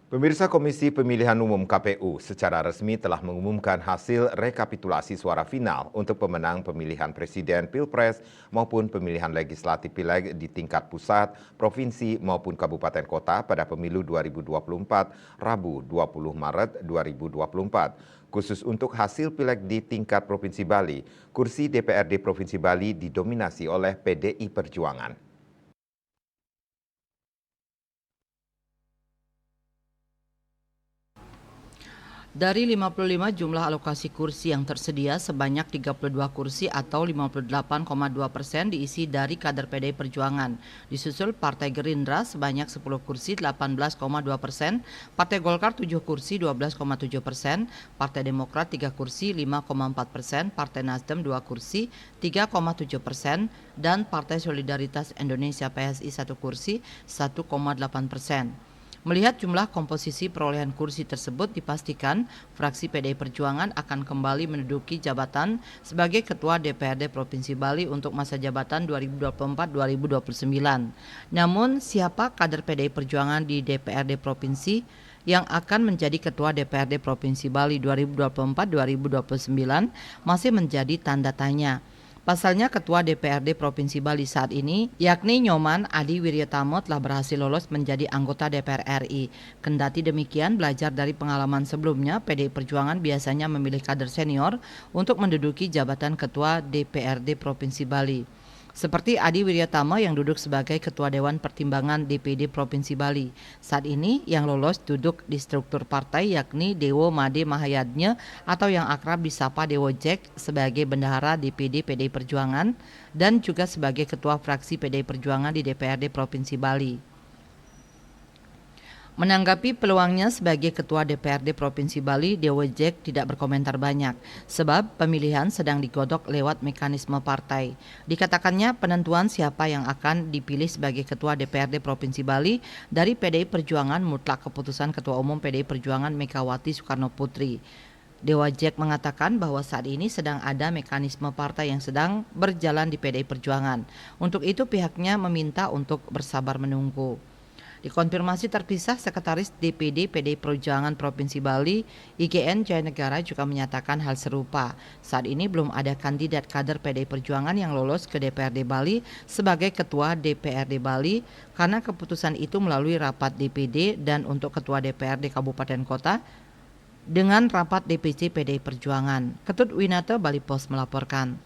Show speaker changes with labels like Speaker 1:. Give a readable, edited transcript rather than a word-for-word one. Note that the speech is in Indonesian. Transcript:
Speaker 1: Pemirsa Komisi Pemilihan Umum KPU secara resmi telah mengumumkan hasil rekapitulasi suara final untuk pemenang pemilihan presiden Pilpres maupun pemilihan legislatif Pileg di tingkat pusat, provinsi maupun kabupaten kota pada pemilu 2024 Rabu 20 Maret 2024. Khusus untuk hasil Pileg di tingkat Provinsi Bali, kursi DPRD Provinsi Bali didominasi oleh PDI Perjuangan.
Speaker 2: Dari 55 jumlah alokasi kursi yang tersedia, sebanyak 32 kursi atau 58,2% diisi dari kader PDI Perjuangan. Disusul Partai Gerindra sebanyak 10 kursi 18,2%, Partai Golkar 7 kursi 12,7%, Partai Demokrat 3 kursi 5,4%, Partai Nasdem 2 kursi 3,7%, dan Partai Solidaritas Indonesia PSI 1 kursi 1,8%. Melihat jumlah komposisi perolehan kursi tersebut, dipastikan fraksi PDI Perjuangan akan kembali menduduki jabatan sebagai Ketua DPRD Provinsi Bali untuk masa jabatan 2024-2029. Namun, siapa kader PDI Perjuangan di DPRD Provinsi yang akan menjadi Ketua DPRD Provinsi Bali 2024-2029 masih menjadi tanda tanya. Pasalnya Ketua DPRD Provinsi Bali saat ini, yakni Nyoman Adi Wiryatamo telah berhasil lolos menjadi anggota DPR RI. Kendati demikian, belajar dari pengalaman sebelumnya, PDI Perjuangan biasanya memilih kader senior untuk menduduki jabatan Ketua DPRD Provinsi Bali. Seperti Adi Wiryatamo yang duduk sebagai Ketua Dewan Pertimbangan DPD Provinsi Bali. Saat ini yang lolos duduk di struktur partai yakni Dewo Made Mahayadnya atau yang akrab disapa Dewo Jack sebagai Bendahara DPD PDI Perjuangan dan juga sebagai Ketua Fraksi PDI Perjuangan di DPRD Provinsi Bali. Menanggapi peluangnya sebagai Ketua DPRD Provinsi Bali, Dewo Jack tidak berkomentar banyak, sebab pemilihan sedang digodok lewat mekanisme partai. Dikatakannya penentuan siapa yang akan dipilih sebagai Ketua DPRD Provinsi Bali dari PDI Perjuangan mutlak keputusan Ketua Umum PDI Perjuangan Megawati Soekarno Putri. Dewa Jack mengatakan bahwa saat ini sedang ada mekanisme partai yang sedang berjalan di PDI Perjuangan. Untuk itu pihaknya meminta untuk bersabar menunggu. Dikonfirmasi terpisah, Sekretaris DPD PDI Perjuangan Provinsi Bali, IGN Jaya Negara juga menyatakan hal serupa. Saat ini belum ada kandidat kader PDI Perjuangan yang lolos ke DPRD Bali sebagai Ketua DPRD Bali karena keputusan itu melalui rapat DPD dan untuk Ketua DPRD Kabupaten Kota dengan rapat DPC PDI Perjuangan. Ketut Winata, Bali Pos melaporkan.